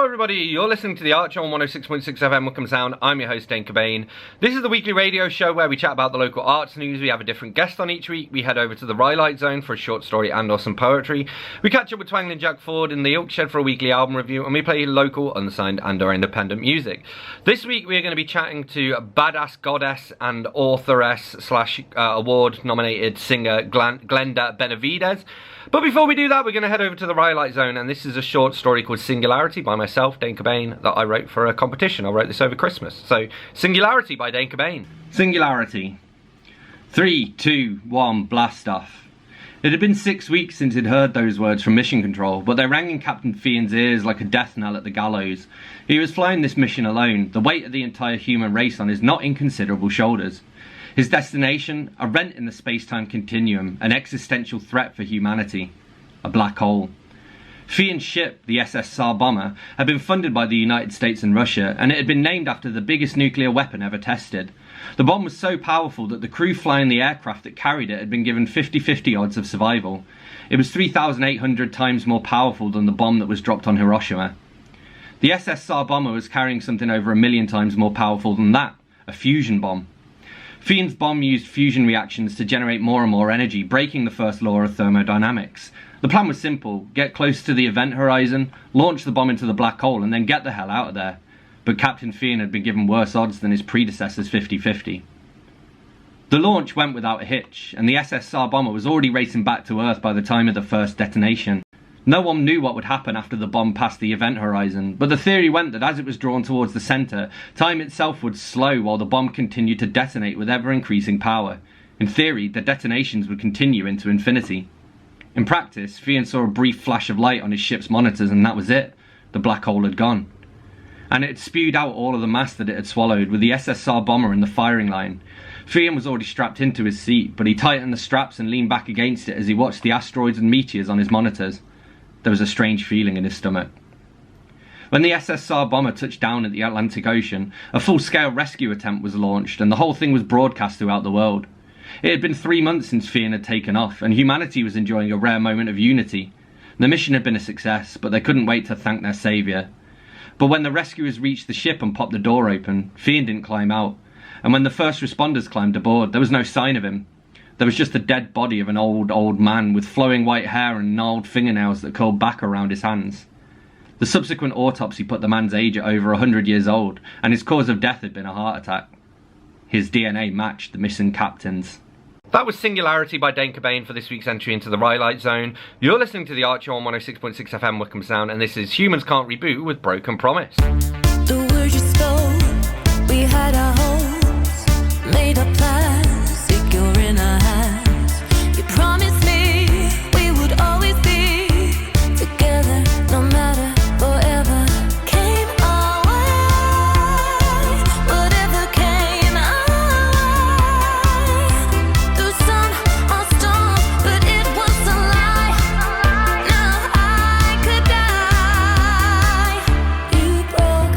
everybody, you're listening to the Archer on 106.6 FM Wickham Sound. I'm your host, Dane Cobain. This is the weekly radio show where we chat about the local arts news. We have a different guest on each week. We head over to the Rhyolite Zone for a short story and or some poetry. We catch up with Twangling Jack Ford in the Oak Shed for a weekly album review, and we play local, unsigned and or independent music. This week we're going to be chatting to badass goddess and authoress slash award nominated singer Glenda Benevides. But before we do that, we're going to head over to the Rhyolite Zone, and this is a short story called Singularity by myself, Dane Cobain, that I wrote for a competition. I wrote this over Christmas. So, Singularity by Dane Cobain. Singularity. 3, 2, 1, blast off. It had been 6 weeks since he'd heard those words from Mission Control, but they rang in Captain Fian's ears like a death knell at the gallows. He was flying this mission alone, the weight of the entire human race on his not inconsiderable shoulders. His destination, a rent in the space-time continuum, an existential threat for humanity. A black hole. Fian's ship, the SS Tsar bomber, had been funded by the United States and Russia, and it had been named after the biggest nuclear weapon ever tested. The bomb was so powerful that the crew flying the aircraft that carried it had been given 50-50 odds of survival. It was 3,800 times more powerful than the bomb that was dropped on Hiroshima. The SS Tsar bomber was carrying something over 1 million times more powerful than that, a fusion bomb. Fian's bomb used fusion reactions to generate more and more energy, breaking the first law of thermodynamics. The plan was simple: get close to the event horizon, launch the bomb into the black hole, and then get the hell out of there. But Captain Fian had been given worse odds than his predecessors 50-50. The launch went without a hitch, and the SS Tsar bomber was already racing back to Earth by the time of the first detonation. No one knew what would happen after the bomb passed the event horizon, but the theory went that as it was drawn towards the centre, time itself would slow while the bomb continued to detonate with ever-increasing power. In theory, the detonations would continue into infinity. In practice, Fian saw a brief flash of light on his ship's monitors, and that was it. The black hole had gone. And it had spewed out all of the mass that it had swallowed, with the SS Tsar bomber in the firing line. Fian was already strapped into his seat, but he tightened the straps and leaned back against it as he watched the asteroids and meteors on his monitors. There was a strange feeling in his stomach. When the SS Tsar bomber touched down at the Atlantic Ocean, a full-scale rescue attempt was launched, and the whole thing was broadcast throughout the world. It had been 3 months since Fian had taken off, and humanity was enjoying a rare moment of unity. The mission had been a success, but they couldn't wait to thank their saviour. But when the rescuers reached the ship and popped the door open, Fian didn't climb out, and when the first responders climbed aboard, there was no sign of him. There was just the dead body of an old man with flowing white hair and gnarled fingernails that curled back around his hands. The subsequent autopsy put the man's age at over 100 years old, and his cause of death had been a heart attack. His DNA matched the missing captain's. That was Singularity by Dane Cobain for this week's entry into the Rhyolite Zone. You're listening to the Archer on 106.6 FM Wickham Sound, and this is Humans Can't Reboot with Broken Promise. The words you spoke, we had our hopes, made our plans, secure in our hands. You promised me we would always be together, no matter whatever came our way. Whatever came our way. Through sun or storm, but it was a lie. Now I could die. You broke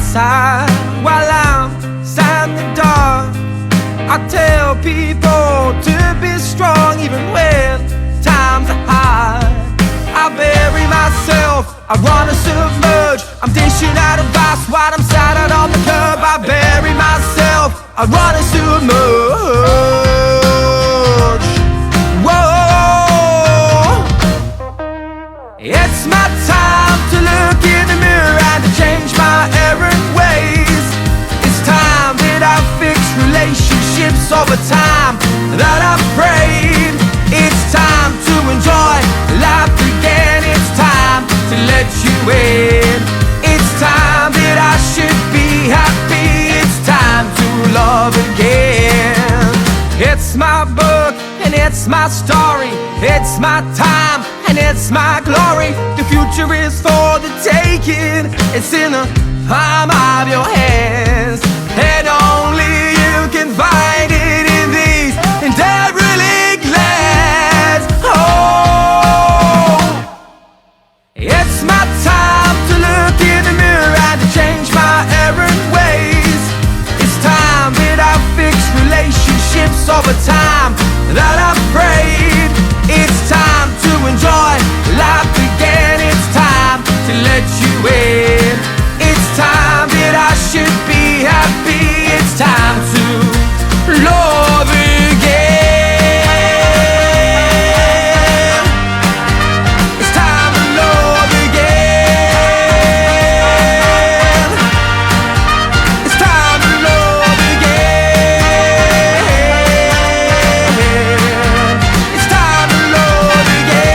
side while I'm sad in the dark. I tell people to be strong even when times are hard. I bury myself, I wanna submerge. I'm dishing out advice while I'm sat out on the curb. I bury myself, I wanna submerge. Whoa, it's my time to look in the mirror and to change my errant ways. It's time that I fix relationships over time that I've prayed. It's time to enjoy life again. It's time to let you in. It's time that I should be happy. It's time to love again. It's my book and it's my story. It's my time and it's my glory. The future is for the taking. It's in the palm of your hands, and only you can find it in these derelict lands. Oh, it's my time to look in the mirror and to change my errant ways. It's time that I fix relationships over time that I've prayed. It's time to enjoy life again. It's time to let you in. It's time that I should be happy. It's time to love again. It's time to love again. It's time to love again. It's time to love again.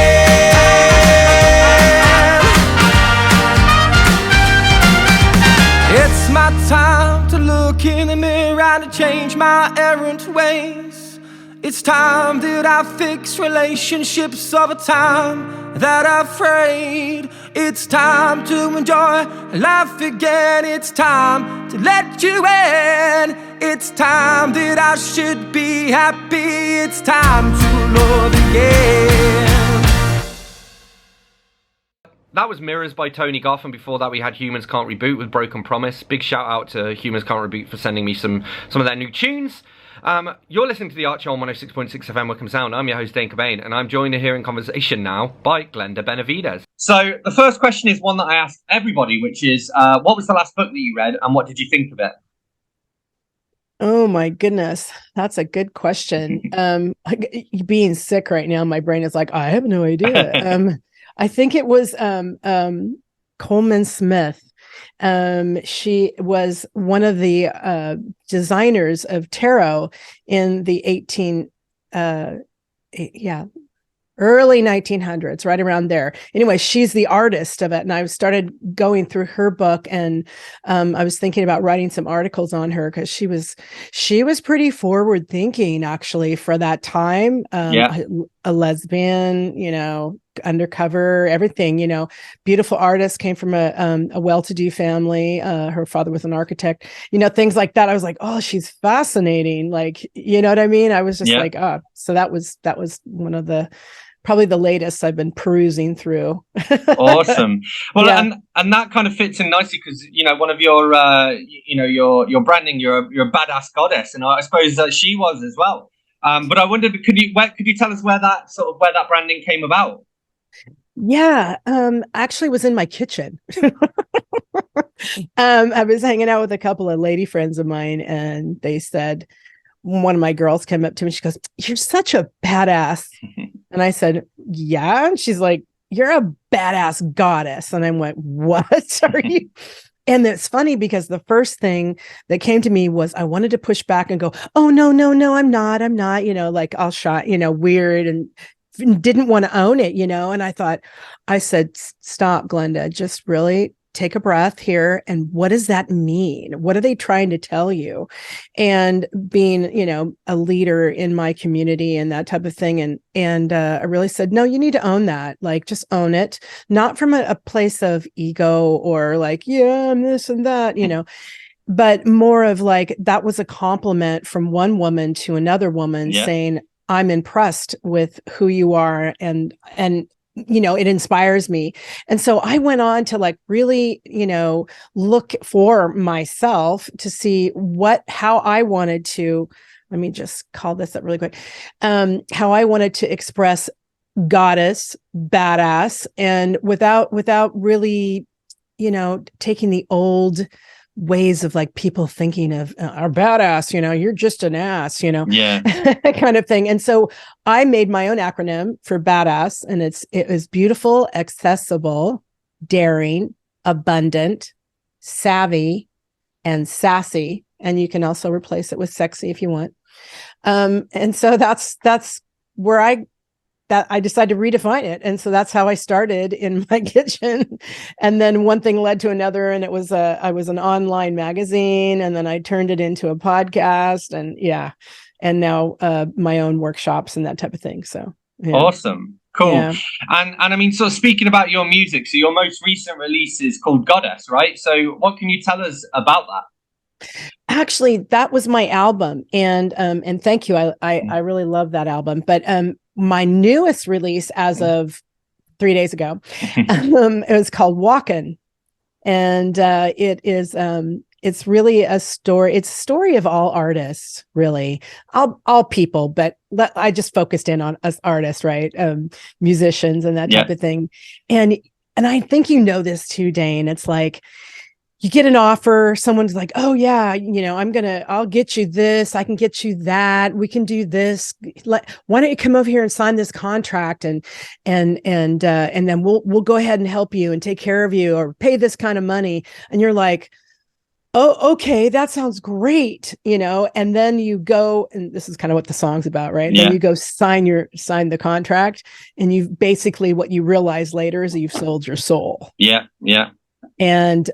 It's my time to look in the mirror and to change my errant ways. It's time that I fix relationships over time that I've frayed. It's time to enjoy life again. It's time to let you in. It's time that I should be happy. It's time to love again. That was Mirrors by Tony Goff, and before that we had Humans Can't Reboot with Broken Promise. Big shout out to Humans Can't Reboot for sending me some of their new tunes. You're listening to the Archer on 106.6 FM Wickham Sound. I'm your host, Dane Cobain, and I'm joined here in conversation now by Glenda Benevides. So the first question is one that I asked everybody, which is, what was the last book that you read, and what did you think of it? Oh my goodness, that's a good question. Being sick right now, my brain is like, I have no idea. I think it was Coleman Smith. She was one of the designers of tarot in the early 1900s, right around there. Anyway, she's the artist of it. And I started going through her book, and I was thinking about writing some articles on her because she was pretty forward thinking actually for that time. A lesbian, undercover, everything, beautiful artist, came from a well-to-do family. Her father was an architect, things like that. I was like, oh, she's fascinating. Like, you know what I mean? I was just like, oh, so that was one of probably the latest I've been perusing through. Awesome. Well, and that kind of fits in nicely because, one of your, your branding, you're a badass goddess. And I suppose that she was as well. But I wondered, could you tell us where that branding came about? Yeah, actually was in my kitchen. I was hanging out with a couple of lady friends of mine, and they said, one of my girls came up to me, she goes, "You're such a badass." And I said, "Yeah." And she's like, "You're a badass goddess." And I went, "What are you?" And it's funny because the first thing that came to me was I wanted to push back and go, "Oh, no, I'm not, like all shy, weird," and didn't want to own it, and I said, "Stop, Glenda, just really take a breath here. And what does that mean? What are they trying to tell you?" And being, a leader in my community and that type of thing. And I really said, no, you need to own that. Like, just own it, not from a place of ego or like, yeah, I'm this and that, but more of like, that was a compliment from one woman to another woman saying, "I'm impressed with who you are." And it inspires me. And so I went on to like really, look for myself to see how I wanted to, let me just call this up really quick. How I wanted to express goddess, badass, and without really, taking the old ways of like people thinking of our badass, you're just an ass, Yeah. kind of thing. And so I made my own acronym for badass, and it was beautiful, accessible, daring, abundant, savvy, and sassy. And you can also replace it with sexy if you want. And so that's where I decided to redefine it. And so that's how I started in my kitchen. And then one thing led to another. And I was an online magazine, and then I turned it into a podcast, and now my own workshops and that type of thing. So yeah. Awesome. Cool. Yeah. And I mean, so speaking about your music, so your most recent release is called Goddess, right? So what can you tell us about that? Actually, that was my album. And thank you. I really love that album. But my newest release as of 3 days ago, it was called Walkin'. And it's really a story. It's a story of all artists, really, all people, but I just focused in on us artists, right? Musicians and that type of thing. And I think this too, Dane. It's like, you get an offer, someone's like, oh yeah, I'll get you this, I can get you that, we can do this. Why don't you come over here and sign this contract, and then we'll go ahead and help you and take care of you, or pay this kind of money. And you're like, oh, okay, that sounds great, and then you go, and this is kind of what the song's about, right? Yeah. Then you go sign the contract, and you've basically, what you realize later is that you've sold your soul. Yeah. Yeah. And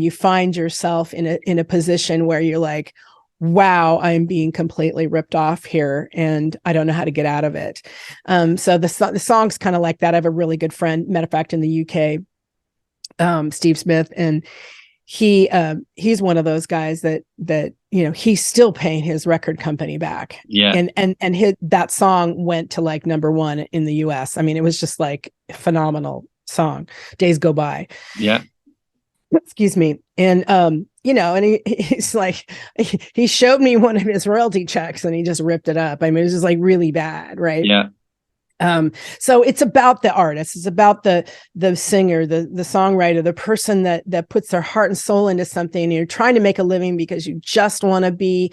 you find yourself in a position where you're like, wow, I'm being completely ripped off here, and I don't know how to get out of it. So the song's kind of like that. I have a really good friend, matter of fact, in the UK, Steve Smith, and he's one of those guys that he's still paying his record company back. Yeah. And that song went to like #1 in the US. I mean, it was just like a phenomenal song. Days Go By. Yeah. Excuse me. And, and he's like, he showed me one of his royalty checks, and he just ripped it up. I mean, it was just like really bad. Right. Yeah. So it's about the artist. It's about the singer, the songwriter, the person that puts their heart and soul into something, and you're trying to make a living because you just want to be,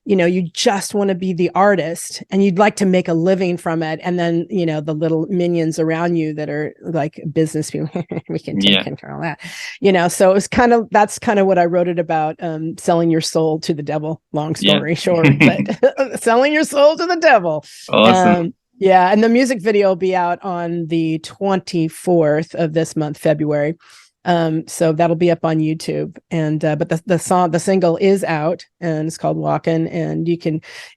the artist, and you'd like to make a living from it. And then, the little minions around you that are like business people, we can take control of that, so it was that's kind of what I wrote it about, selling your soul to the devil, long story short, but selling your soul to the devil. Awesome. Yeah. And the music video will be out on the 24th of this month, February. So that'll be up on YouTube, and but the single is out, and it's called Walkin', and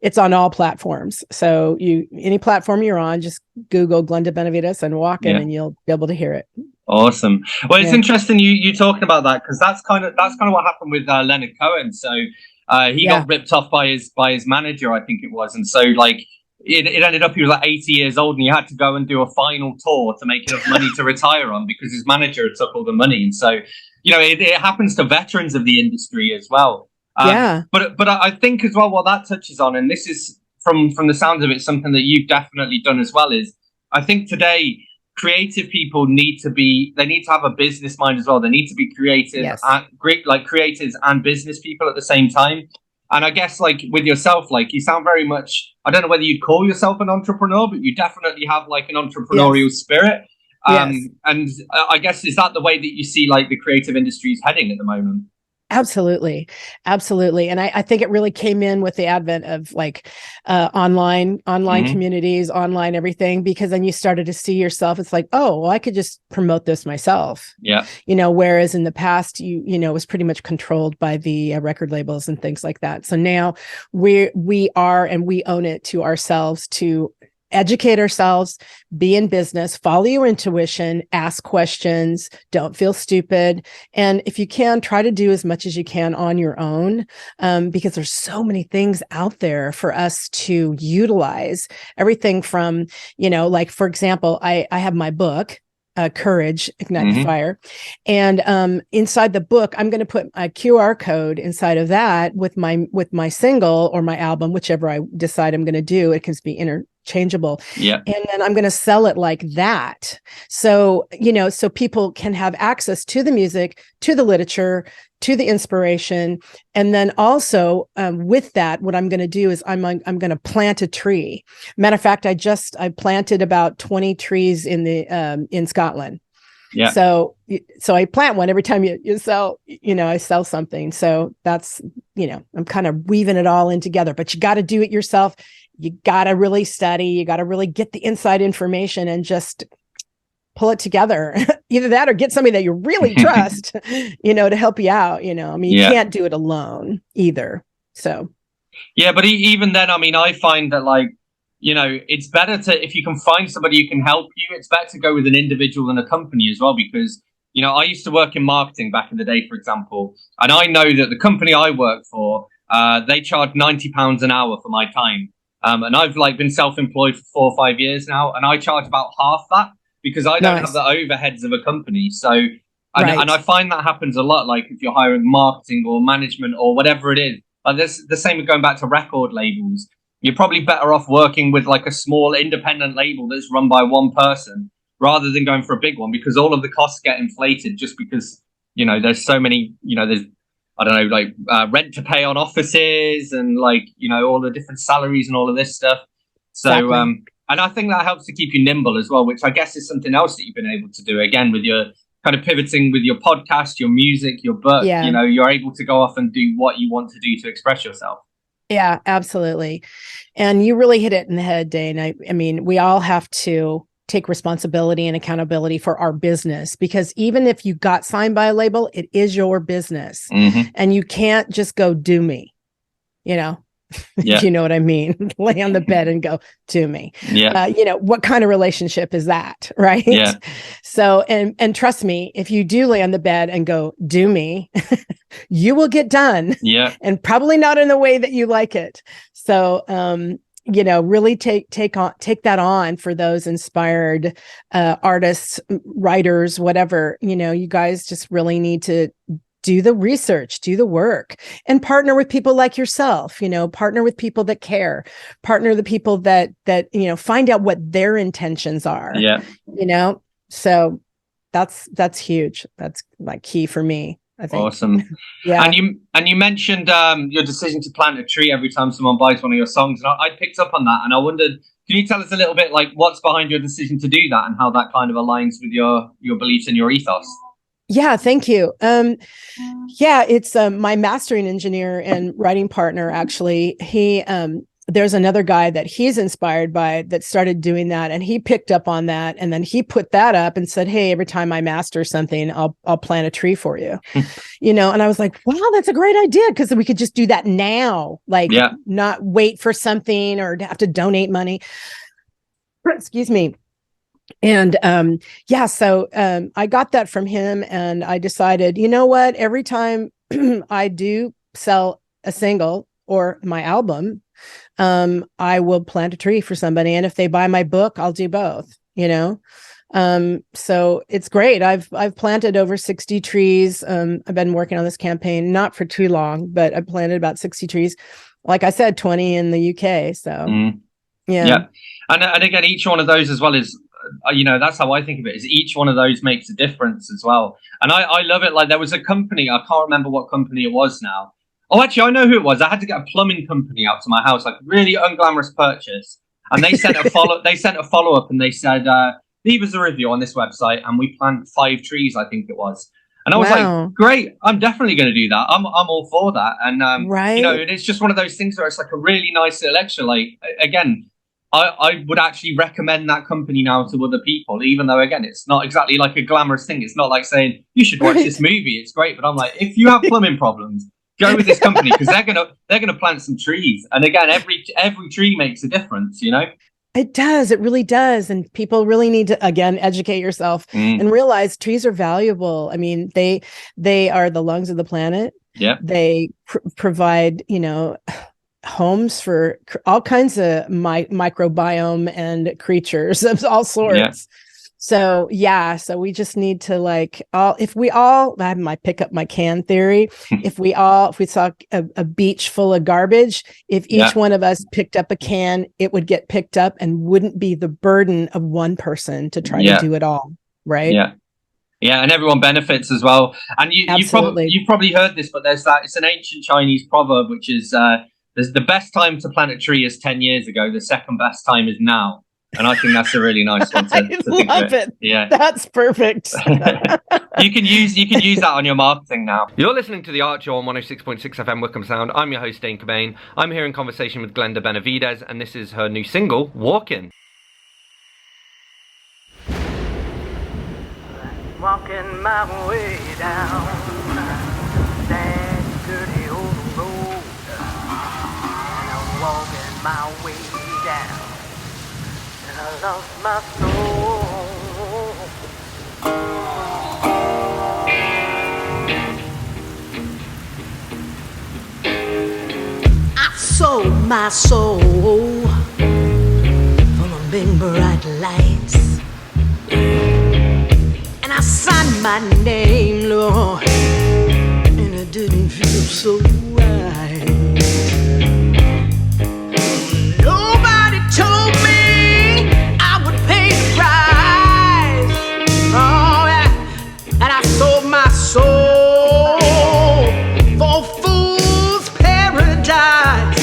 it's on all platforms. So any platform you're on, just Google Glenda Benevides and Walkin', and you'll be able to hear it. Awesome. Well, it's interesting you talking about that, because that's kind of what happened with Leonard Cohen. So he got ripped off by his manager, I think it was, and so like. It ended up he was like 80 years old, and he had to go and do a final tour to make enough money to retire on, because his manager took all the money. And so, it happens to veterans of the industry as well. But I think as well what that touches on, and this is from the sounds of it, something that you've definitely done as well, is I think today creative people need to have a business mind as well. They need to be creative, and great, like creators and business people at the same time. And I guess like with yourself, like you sound very much, I don't know whether you'd call yourself an entrepreneur, but you definitely have like an entrepreneurial spirit. And I guess, is that the way that you see like the creative industry is heading at the moment? Absolutely. And I think it really came in with the advent of like online communities, online everything, because then you started to see yourself. It's like, oh, well, I could just promote this myself. Yeah. Whereas in the past, it was pretty much controlled by the record labels and things like that. So now we are, and we own it to ourselves to educate ourselves, be in business, follow your intuition, ask questions, don't feel stupid. And if you can, try to do as much as you can on your own, because there's so many things out there for us to utilize. Everything from, like, for example, I have my book, Courage, Ignite the Fire. And inside the book, I'm going to put a QR code inside of that with my single or my album, whichever I decide I'm going to do. It can be interchangeable. Yeah. And then I'm going to sell it like that. So, so people can have access to the music, to the literature, to the inspiration. And then also with that, what I'm going to do is I'm going to plant a tree. Matter of fact, I planted about 20 trees in Scotland. Yeah. So I plant one every time you sell, I sell something. So that's, I'm kind of weaving it all in together, but you got to do it yourself. You got to really study. You got to really get the inside information and just pull it together. Either that or get somebody that you really trust, to help you out. You can't do it alone either. So. Yeah. But even then, I find that it's better if you can find somebody who can help you, it's better to go with an individual than a company as well, because, I used to work in marketing back in the day, for example, and I know that the company I work for, they charge £90 an hour for my time. And I've been self-employed for 4 or 5 years now, and I charge about half that because I don't have the overheads of a company. So, and I find that happens a lot. Like if you're hiring marketing or management or whatever it is, there's the same with going back to record labels. You're probably better off working with a small independent label that's run by one person rather than going for a big one, because all of the costs get inflated just because, there's so many, there's, rent to pay on offices and all the different salaries and all of this stuff. So, exactly. And I think that helps to keep you nimble as well, which I guess is something else that you've been able to do again with your kind of pivoting with your podcast, your music, your book. Yeah. You're able to go off and do what you want to do to express yourself. Yeah, absolutely. And you really hit it in the head, Dane. I mean, we all have to take responsibility and accountability for our business, because even if you got signed by a label, it is your business. And you can't just go do me, Yeah. You know what I mean? Lay on the bed and go, do me. Yeah. What kind of relationship is that? Right. Yeah. So, and trust me, if you do lay on the bed and go, do me, you will get done. Yeah. And probably not in the way that you like it. So, really take that on for those inspired artists, writers, whatever. You guys just really need to do the research, do the work, and partner with people like yourself, partner with people that care, partner the people that, find out what their intentions are. Yeah. So that's huge. That's key for me, I think. Awesome. Yeah. And you mentioned your decision to plant a tree every time someone buys one of your songs. And I picked up on that, and I wondered, can you tell us a little bit what's behind your decision to do that and how that kind of aligns with your beliefs and your ethos? Yeah, thank you. It's my mastering engineer and writing partner. Actually, there's another guy that he's inspired by that started doing that, and he picked up on that, and then he put that up and said, "Hey, every time I master something, I'll plant a tree for you." And I was like, "Wow, that's a great idea," because we could just do that now, not wait for something or have to donate money. Excuse me. And so I got that from him, and I decided, you know what, every time I do sell a single or my album, I will plant a tree for somebody. And if they buy my book, I'll do both, so it's great. I've planted over 60 trees. I've been working on this campaign, not for too long, but I planted about 60 trees. Like I said, 20 in the UK. So yeah. And again, each one of those as well is, that's how I think of it, is each one of those makes a difference as well. And I love it. There was a company, I can't remember what company it was now. Oh, actually, I know who it was. I had to get a plumbing company out to my house, really unglamorous purchase. And they sent a follow up, and they said, leave us a review on this website, and we plant 5 trees, I think it was. And I was like, great, I'm definitely going to do that. I'm all for that. And, and it's just one of those things where it's a really nice little extra. Again, I would actually recommend that company now to other people, even though, again, it's not exactly a glamorous thing. It's not like saying you should watch this movie. It's great. But I'm like, if you have plumbing problems, go with this company, because they're gonna plant some trees. And again, every tree makes a difference, It does. It really does. And people really need to, again, educate yourself and realize trees are valuable. I mean, they are the lungs of the planet. Yeah. They provide, homes for all kinds of microbiome and creatures of all sorts. Yeah. So we just need to I have my pick up my can theory. if we saw a beach full of garbage, if each one of us picked up a can, it would get picked up and wouldn't be the burden of one person to try to do it all. Right. Yeah. Yeah. And everyone benefits as well. And you've probably heard this, but it's an ancient Chinese proverb, which is, the best time to plant a tree is 10 years ago. The second best time is now. And I think that's a really nice one to think of it. Yeah, that's perfect. You can use that on your marketing now. You're listening to The Archer on 106.6 FM Wickham Sound. I'm your host, Dane Cobain. I'm here in conversation with Glenda Benevides, and this is her new single, Walkin'. Walking my way down that dirty old road, and I'm walking my way down. I lost my soul. I sold my soul for the big bright lights, and I signed my name, Lord, and it didn't feel so right. Nobody told me soul for fool's paradise.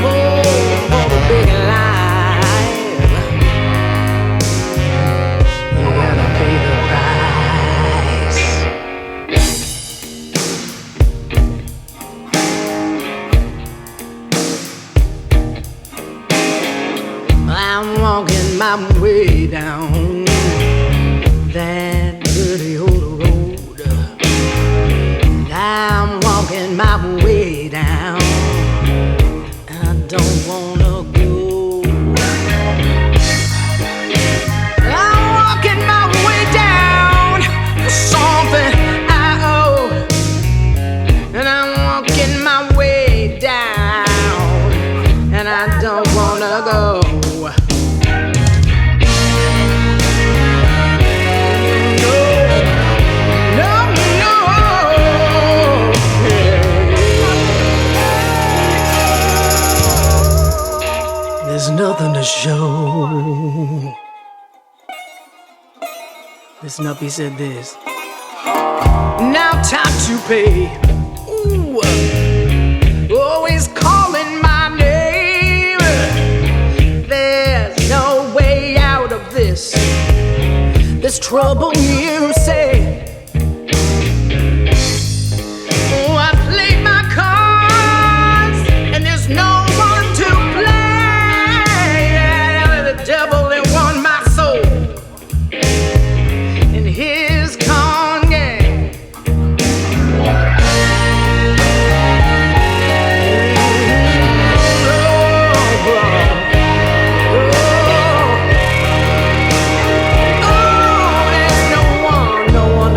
Oh, big life. You gotta pay the price. I'm walking my way down that dirty old road. I'm walking my way down. I don't wanna go. I'm walking my way down for something I owe, and I'm walking my way down, and I don't wanna go. There's nothing to show. Listen up, he said this. Now time to pay. Ooh, always calling my name. There's no way out of this. There's trouble, you say. Oh, I played my cards, and there's no one to play. The devil that won my soul in his con game. There's no one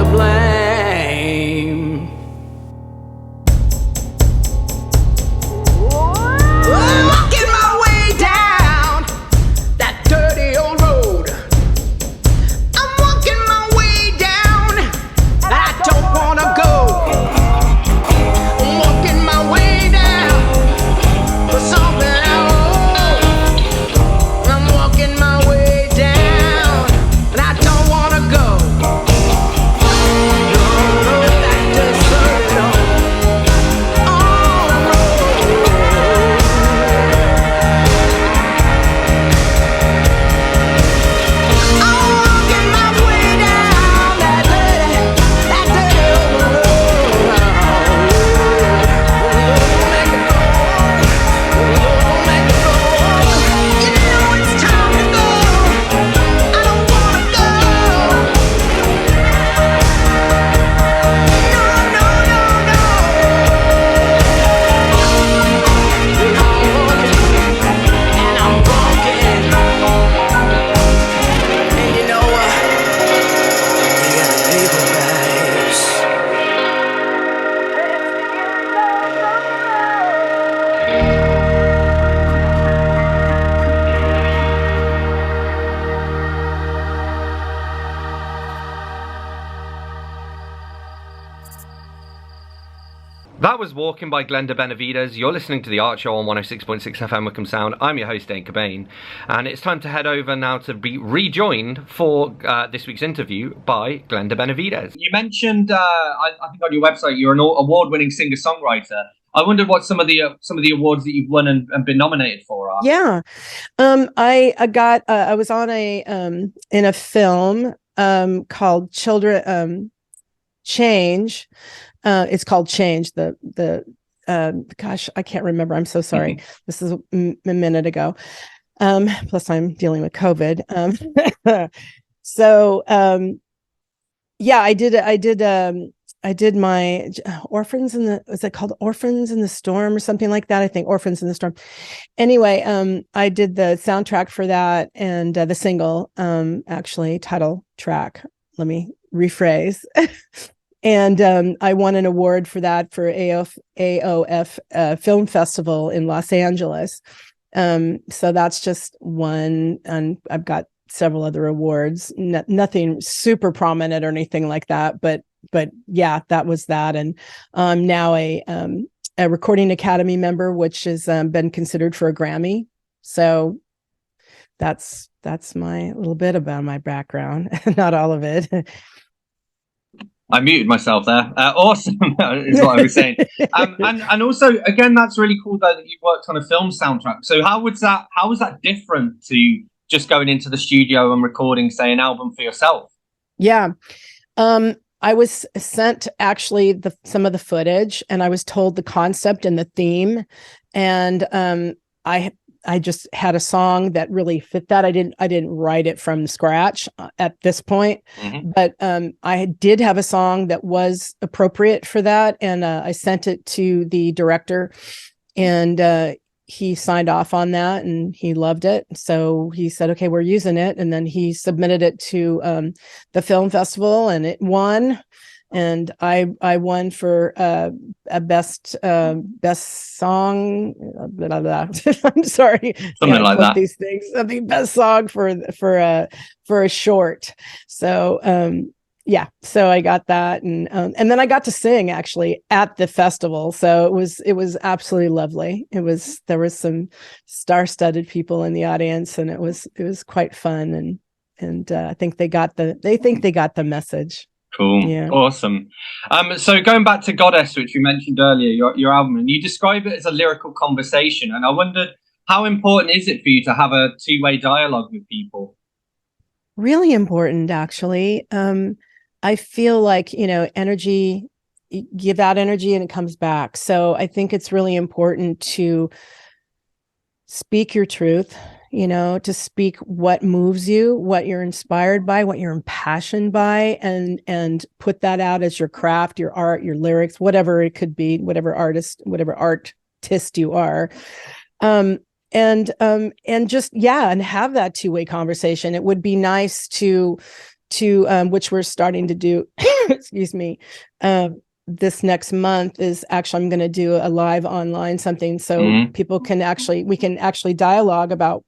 That was Walking by Glenda Benevides. You're listening to The Art Show on 106.6 FM Wickham Sound. I'm your host, Dane Cobain. And it's time to head over now to be rejoined for this week's interview by Glenda Benevides. You mentioned, I think on your website, you're an award-winning singer-songwriter. I wondered what some of the awards that you've won and been nominated for are. Yeah. I was on in a film called Change. It's called Change. Gosh, I can't remember. I'm so sorry. This is a minute ago. Plus I'm dealing with COVID. I did my Orphans in the, is it called Orphans in the Storm or something like that? I think Orphans in the Storm. Anyway, I did the soundtrack for that and the single, actually title track. Let me rephrase. And I won an award for that for AOF Film Festival in Los Angeles. So that's just one, and I've got several other awards. Nothing super prominent or anything like that, but yeah, that was that. And I'm now a Recording Academy member, which has been considered for a Grammy. So that's my little bit about my background, not all of it. I muted myself there. Awesome is what I was saying. And also, again, that's really cool though that you worked on a film soundtrack. So how was that different to just going into the studio and recording, say, an album for yourself? Yeah. I was sent actually some of the footage, and I was told the concept and the theme, and I just had a song that really fit that. I didn't write it from scratch at this point, but I did have a song that was appropriate for that, and I sent it to the director, and he signed off on that, and he loved it. So he said, "Okay, we're using it," and then he submitted it to the film festival, and it won. And I won for a best song. Blah, blah, blah. I'm sorry, something like that. These things, the best song for a short. So yeah, so I got that, and then I got to sing actually at the festival. So it was absolutely lovely. There was some star-studded people in the audience, and it was quite fun. And I think they got the message. Cool. Yeah. Awesome. So going back to Goddess, which we mentioned earlier, your album, and you describe it as a lyrical conversation. And I wondered, how important is it for you to have a two-way dialogue with people? Really important, actually. I feel like, energy, you give out energy and it comes back. So I think it's really important to speak your truth, to speak what moves you, what you're inspired by, what you're impassioned by, and put that out as your craft, your art, your lyrics, whatever it could be, whatever artist you are. And just, and have that two-way conversation. It would be nice to which we're starting to do, excuse me, this next month is actually, I'm going to do a live online something. So people we can actually dialogue about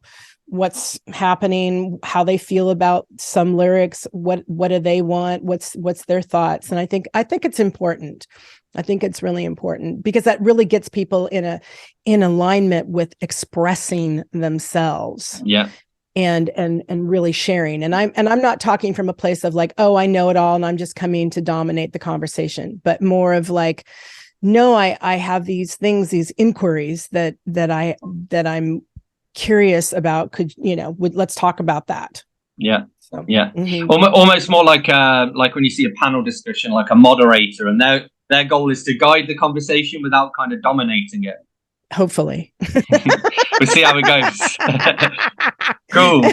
what's happening, how they feel about some lyrics, what do they want, what's their thoughts. And I think it's important. I think it's really important because that really gets people in alignment with expressing themselves. Yeah. And really sharing. And I'm not talking from a place of like, oh, I know it all and I'm just coming to dominate the conversation, but more of like, no, I have these things, these inquiries that I'm curious about. Let's talk about that. Yeah. So, yeah. Almost more like when you see a panel discussion, like a moderator, and their goal is to guide the conversation without kind of dominating it. Hopefully. We'll see how it goes. Cool.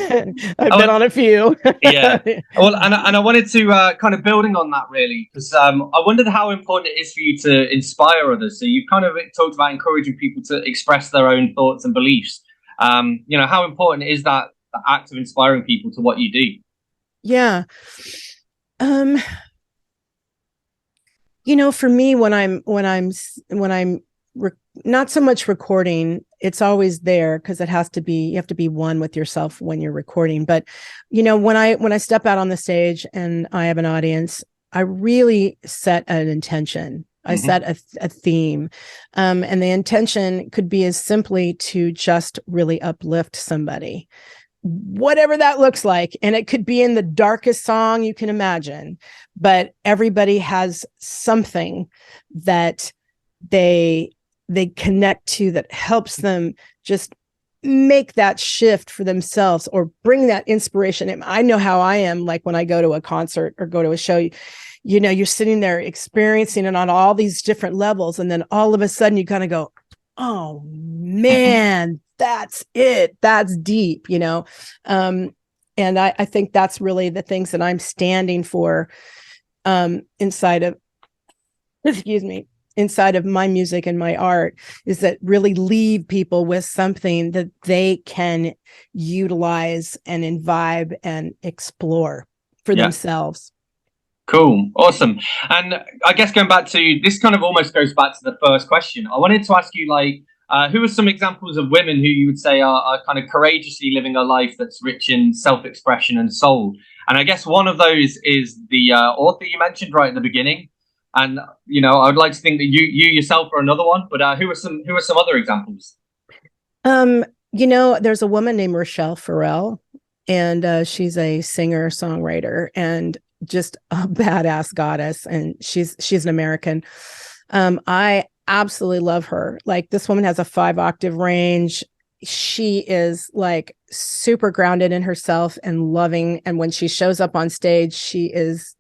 I've been on a few. Yeah. Well, and I wanted to kind of building on that really, because I wondered how important it is for you to inspire others. So you kind of talked about encouraging people to express their own thoughts and beliefs. How important is that act of inspiring people to what you do? Yeah. For me, when I'm not so much recording, it's always there because you have to be one with yourself when you're recording. But, when I step out on the stage and I have an audience, I really set an intention I set a theme. And the intention could be as simply to just really uplift somebody, whatever that looks like. And it could be in the darkest song you can imagine, but everybody has something that they connect to that helps them just make that shift for themselves or bring that inspiration. And I know how I am, like when I go to a concert or go to a show, you know, you're sitting there experiencing it on all these different levels. And then all of a sudden you kind of go, oh man, that's it. That's deep, you know? And I think that's really the things that I'm standing for inside of my music and my art, is that really leave people with something that they can utilize and imbibe and explore for themselves. Cool. Awesome. And I guess going back to this, kind of almost goes back to the first question. I wanted to ask you, like, who are some examples of women who you would say are kind of courageously living a life that's rich in self-expression and soul? And I guess one of those is the author you mentioned right at the beginning. And, you know, I would like to think that you yourself are another one, but who are some other examples? You know, there's a woman named Rochelle Farrell, and she's a singer, songwriter, and just a badass goddess. And she's an American. I absolutely love her. Like, this woman has a 5-octave range. She is like super grounded in herself and loving. And when she shows up on stage, she is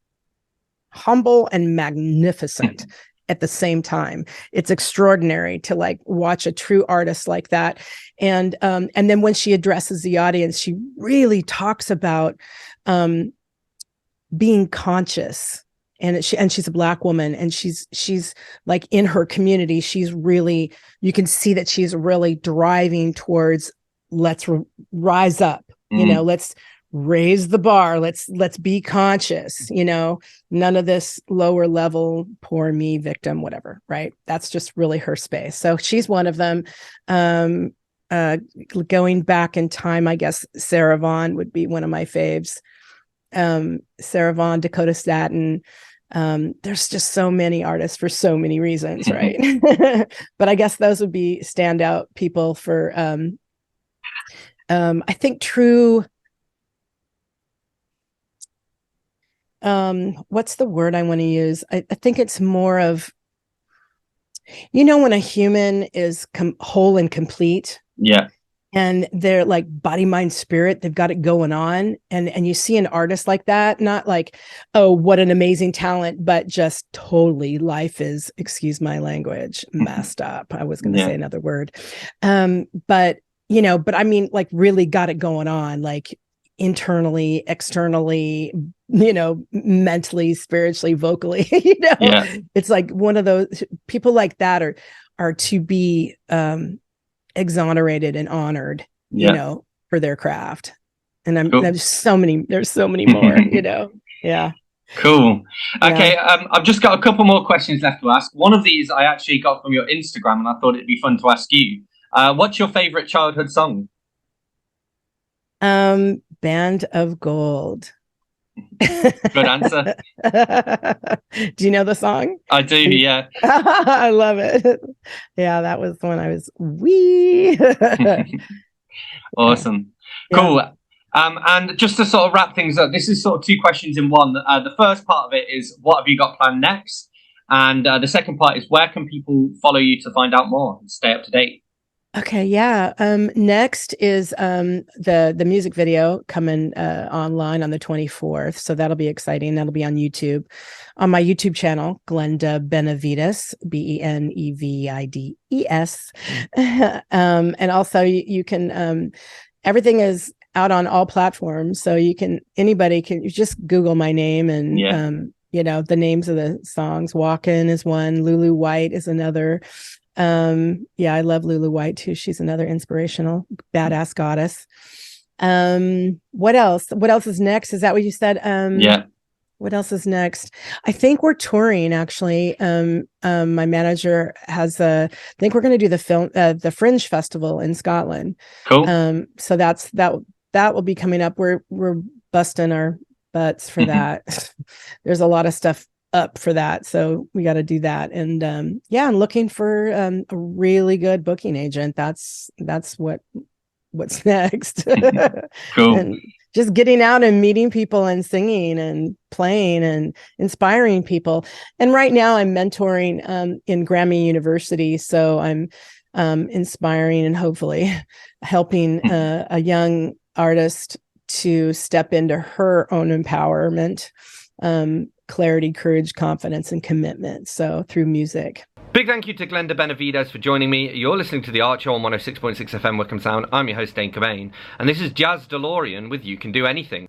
humble and magnificent at the same time. It's extraordinary to like watch a true artist like that. And then when she addresses the audience, she really talks about being conscious. And she's a Black woman, and she's like, in her community, she's really, you can see that she's really driving towards, let's rise up, you know, let's raise the bar, let's be conscious, you know, none of this lower level, poor me, victim, whatever, right? That's just really her space. So she's one of them. Going back in time, I guess Sarah Vaughan would be one of my faves. Sarah Vaughan, Dakota Staton. There's just so many artists for so many reasons, right? But I guess those would be standout people for I think true. What's the word I want to use? I think it's more of, you know, when a human is whole and complete. Yeah. And they're like body, mind, spirit, they've got it going on. And you see an artist like that, not like, oh, what an amazing talent, but just totally life is, excuse my language, messed up. I was going to say another word. But, you know, but I mean, like, really got it going on, like internally, externally, you know, mentally, spiritually, vocally, you know, it's like one of those people like that are to be, exonerated and honored, you know, for their craft. And there's so many more, you know. Yeah. Cool. Okay. I've just got a couple more questions left to ask. One of these I actually got from your Instagram, and I thought it'd be fun to ask you. What's your favorite childhood song? Band of Gold. Good answer. Do you know the song? I do, yeah. I love it. Yeah, that was when I was wee. Awesome. Cool. And just to sort of wrap things up, this is sort of two questions in one. The first part of it is, what have you got planned next? And the second part is, where can people follow you to find out more and stay up to date? Okay, yeah. Next is the music video coming online on the 24th. So that'll be exciting. That'll be on YouTube, on my YouTube channel, Glenda Benevides, Benevides. And also you can, everything is out on all platforms. So anybody can, you just Google my name and, you know, the names of the songs. Walkin' is one, Lulu White is another. I love Lulu White too. She's another inspirational badass goddess. What else is next? Is that what you said? What else is next? I think we're touring, actually. My manager has I think we're going to do the Fringe Festival in Scotland. Cool. So that will be coming up. We're busting our butts for that. There's a lot of stuff up for that. So we got to do that. And I'm looking for a really good booking agent. That's what's next. Cool. And just getting out and meeting people and singing and playing and inspiring people. And right now I'm mentoring in Grammy University. So I'm inspiring and hopefully helping a young artist to step into her own empowerment, clarity, courage, confidence, and commitment. So through music. Big thank you to Glenda Benevides for joining me. You're listening to The Art Show on 106.6 FM Wickham Sound. I'm your host, Dane Cobain, and this is Jazz DeLorean with You Can Do Anything.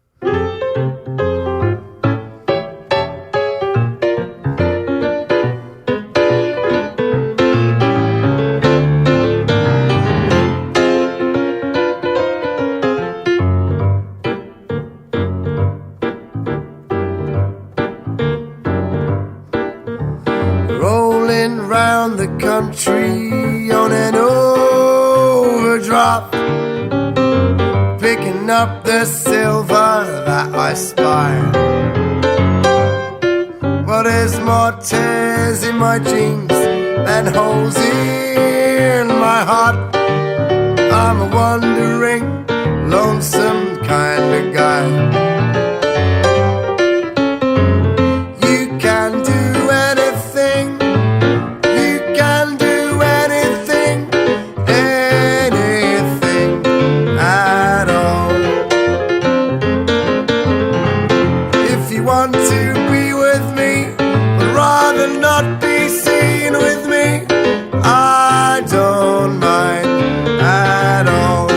Rolling round the country on an overdrive, picking up the silver that I spy. Well, there's more tears in my jeans than holes in my heart. I'm a wandering, lonesome kind of guy. You can do anything, you can do anything, anything at all. If you want to be with me, but rather not be seen with me, I don't mind at all.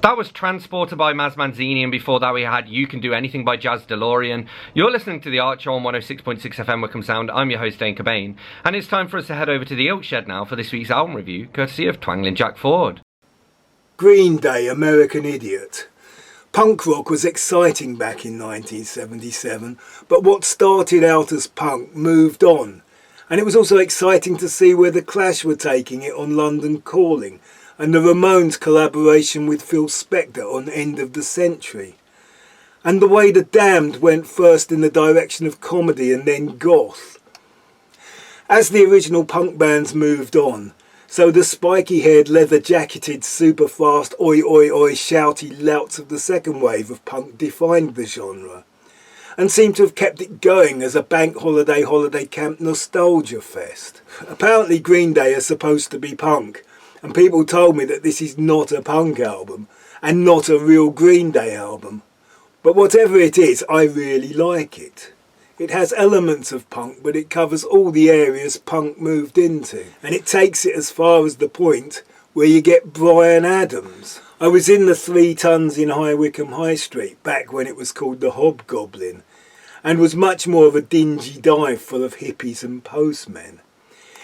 That was Transporter by Maz Manzini, and before that we had You Can Do Anything by Jazz DeLorean. You're listening to The Art Show on 106.6 FM Wickham Sound. I'm your host, Dane Cobain, and it's time for us to head over to the Oak Shed now for this week's album review, courtesy of Twangling Jack Ford. Green Day, American Idiot. Punk rock was exciting back in 1977, but what started out as punk moved on. And it was also exciting to see where the Clash were taking it on London Calling, and the Ramones' collaboration with Phil Spector on End of the Century. And the way the Damned went first in the direction of comedy and then goth. As the original punk bands moved on, so the spiky-haired, leather-jacketed, super-fast, oi-oi-oi shouty louts of the second wave of punk defined the genre, and seemed to have kept it going as a bank holiday camp nostalgia fest. Apparently Green Day are supposed to be punk, and people told me that this is not a punk album, and not a real Green Day album. But whatever it is, I really like it. It has elements of punk, but it covers all the areas punk moved into. And it takes it as far as the point where you get Bryan Adams. I was in the 3 Tons in High Wycombe High Street, back when it was called the Hobgoblin, and was much more of a dingy dive full of hippies and postmen.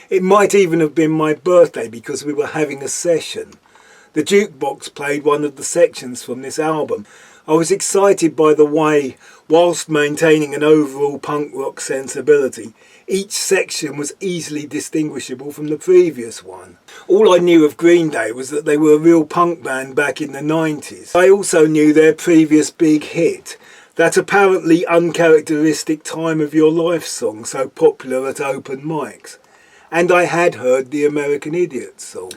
It might even have been my birthday because we were having a session. The jukebox played one of the sections from this album. I was excited by the way, whilst maintaining an overall punk rock sensibility, each section was easily distinguishable from the previous one. All I knew of Green Day was that they were a real punk band back in the 90s. I also knew their previous big hit, that apparently uncharacteristic Time of Your Life song so popular at open mics. And I had heard the American Idiot song.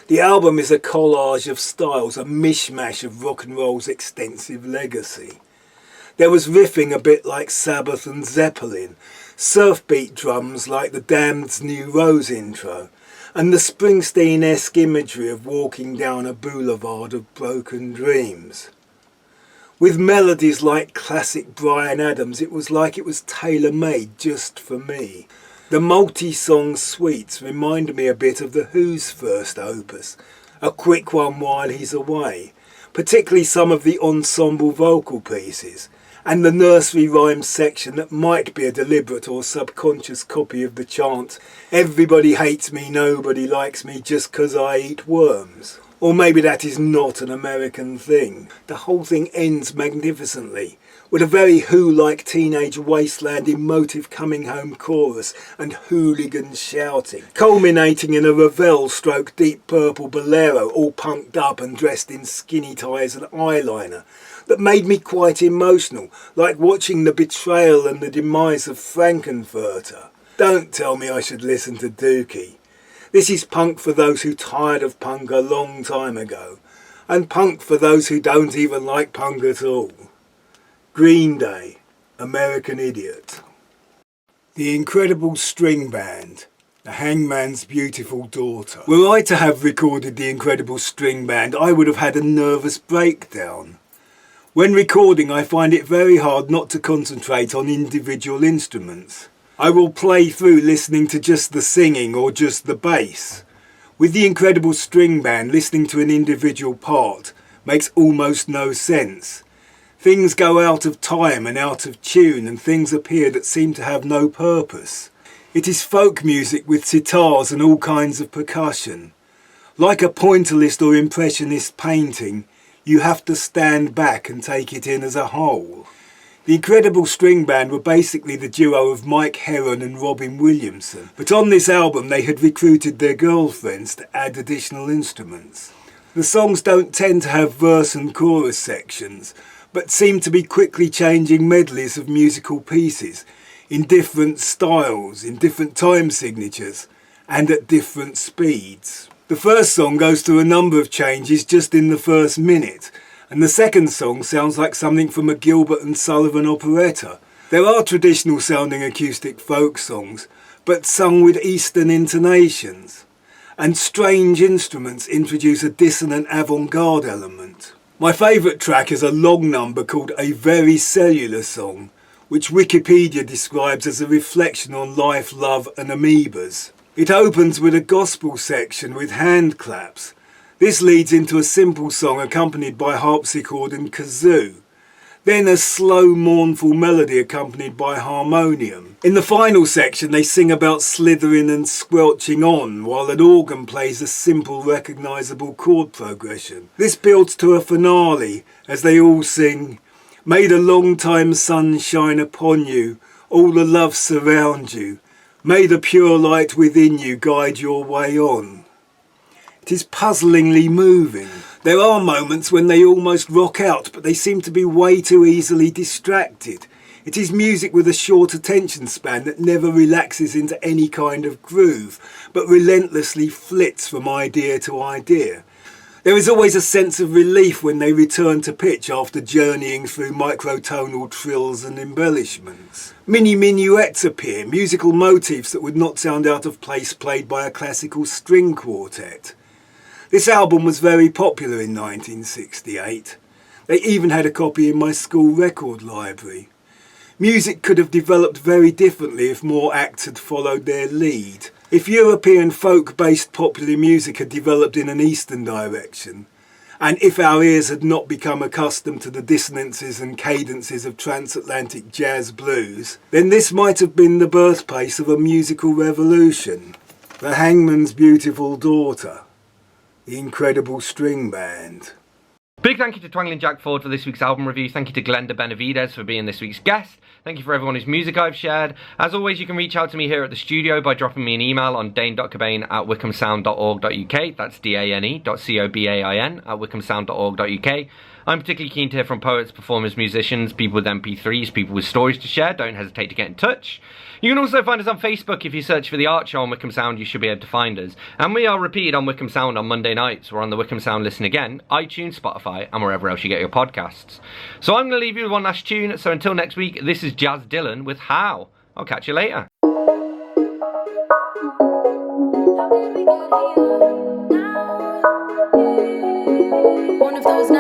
The album is a collage of styles, a mishmash of rock and roll's extensive legacy. There was riffing a bit like Sabbath and Zeppelin, surf beat drums like the Damned's New Rose intro, and the Springsteen-esque imagery of walking down a boulevard of broken dreams. With melodies like classic Bryan Adams, it was like it was tailor-made just for me. The multi-song suites remind me a bit of The Who's first opus, a quick one while he's away, particularly some of the ensemble vocal pieces, and the nursery rhyme section that might be a deliberate or subconscious copy of the chant, "Everybody hates me, nobody likes me, just 'cause I eat worms." Or maybe that is not an American thing. The whole thing ends magnificently, with a very Who-like teenage wasteland emotive coming home chorus and hooligans shouting, culminating in a Ravel-stroke Deep Purple bolero all punked up and dressed in skinny ties and eyeliner that made me quite emotional, like watching the betrayal and the demise of Frankenfurter. Don't tell me I should listen to Dookie. This is punk for those who tired of punk a long time ago, and punk for those who don't even like punk at all. Green Day, American Idiot. The Incredible String Band, The Hangman's Beautiful Daughter. Were I to have recorded The Incredible String Band, I would have had a nervous breakdown. When recording, I find it very hard not to concentrate on individual instruments. I will play through listening to just the singing or just the bass. With The Incredible String Band, listening to an individual part makes almost no sense. Things go out of time and out of tune, and things appear that seem to have no purpose. It is folk music with sitars and all kinds of percussion. Like a pointillist or impressionist painting, you have to stand back and take it in as a whole. The Incredible String Band were basically the duo of Mike Heron and Robin Williamson, but on this album they had recruited their girlfriends to add additional instruments. The songs don't tend to have verse and chorus sections, but seem to be quickly changing medleys of musical pieces, in different styles, in different time signatures, and at different speeds. The first song goes through a number of changes just in the first minute, and the second song sounds like something from a Gilbert and Sullivan operetta. There are traditional sounding acoustic folk songs, but sung with Eastern intonations, and strange instruments introduce a dissonant avant-garde element. My favourite track is a long number called A Very Cellular Song, which Wikipedia describes as a reflection on life, love and amoebas. It opens with a gospel section with hand claps, This leads into a simple song accompanied by harpsichord and kazoo. Then a slow, mournful melody accompanied by harmonium. In the final section, they sing about slithering and squelching on, while an organ plays a simple, recognisable chord progression. This builds to a finale as they all sing, "May the long-time sun shine upon you, all the love surround you. May the pure light within you guide your way on." It is puzzlingly moving. There are moments when they almost rock out, but they seem to be way too easily distracted. It is music with a short attention span that never relaxes into any kind of groove, but relentlessly flits from idea to idea. There is always a sense of relief when they return to pitch after journeying through microtonal trills and embellishments. Mini minuets appear, musical motifs that would not sound out of place played by a classical string quartet. This album was very popular in 1968. They even had a copy in my school record library. Music could have developed very differently if more acts had followed their lead. If European folk-based popular music had developed in an Eastern direction, and if our ears had not become accustomed to the dissonances and cadences of transatlantic jazz blues, then this might have been the birthplace of a musical revolution. The Hangman's Beautiful Daughter. The Incredible String Band. Big thank you to Twangling Jack Ford for this week's album review. Thank you to Glenda Benevides for being this week's guest. Thank you for everyone whose music I've shared. As always, you can reach out to me here at the studio by dropping me an email on dane.cobain@wickhamsound.org.uk. That's dane.cobain@wickhamsound.org.uk. I'm particularly keen to hear from poets, performers, musicians, people with MP3s, people with stories to share. Don't hesitate to get in touch. You can also find us on Facebook. If you search for The Art Show on Wickham Sound, you should be able to find us. And we are repeated on Wickham Sound on Monday nights. We're on the Wickham Sound Listen Again, iTunes, Spotify, and wherever else you get your podcasts. So I'm going to leave you with one last tune. So until next week, this is Jazz Dylan with How. I'll catch you later. One of those